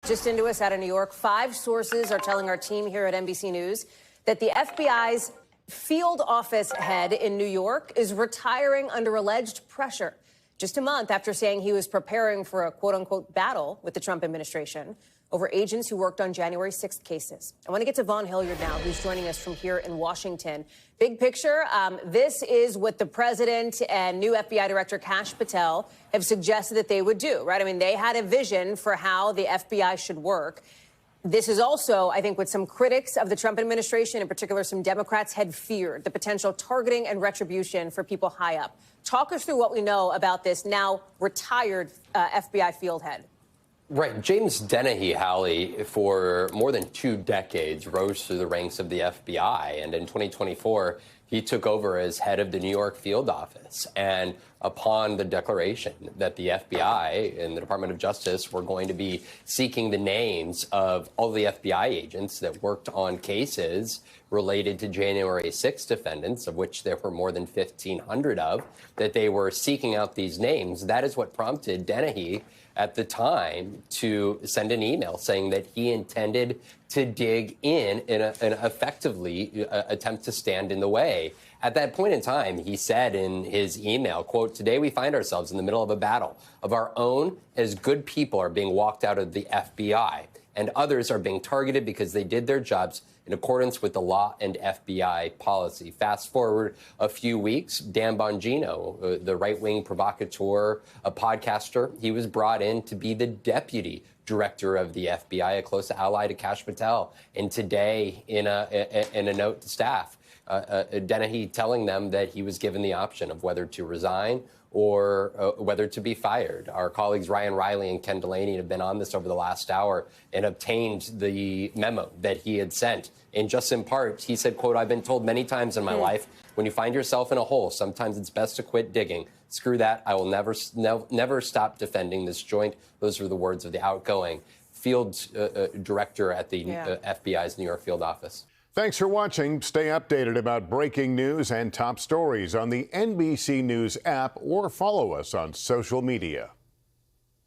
Just into us out of New York, 5 sources are telling our team here at NBC News that the FBI's field office head in New York is retiring under alleged pressure, just a month after saying he was preparing for a quote-unquote battle with the Trump administration over agents who worked on January 6th cases. I want to get to Vaughn Hilliard now, who's joining us from here in Washington. Big picture, this is what the president and new FBI director Kash Patel have suggested that they would do, right? I mean, they had a vision for how the FBI should work. This is also, I think, what some critics of the Trump administration, in particular some Democrats, had feared, the potential targeting and retribution for people high up. Talk us through what we know about this now retired FBI field head. Right. James Dennehy, Hallie, for more than 2 decades, rose through the ranks of the FBI. And in 2024, he took over as head of the New York field office. And upon the declaration that the FBI and the Department of Justice were going to be seeking the names of all the FBI agents that worked on cases related to January 6th defendants, of which there were more than 1,500 of, that they were seeking out these names, that is what prompted Dennehy at the time to send an email saying that he intended to dig in an effectively attempt to stand in the way. At that point in time, he said in his email, quote, "Today we find ourselves in the middle of a battle of our own as good people are being walked out of the FBI and others are being targeted because they did their jobs in accordance with the law and FBI policy." Fast forward a few weeks, Dan Bongino, the right-wing provocateur, a podcaster, he was brought in to be the deputy director of the FBI, a close ally to Kash Patel. And today, in a note to staff, Dennehy telling them that he was given the option of whether to resign or whether to be fired. Our colleagues Ryan Riley and Ken Delaney have been on this over the last hour and obtained the memo that he had sent. And just in part, he said, quote, "I've been told many times in my life, when you find yourself in a hole, sometimes it's best to quit digging. Screw that. I will never stop defending this joint." Those were the words of the outgoing field director at the FBI's New York field office. Thanks for watching. Stay updated about breaking news and top stories on the NBC News app or follow us on social media.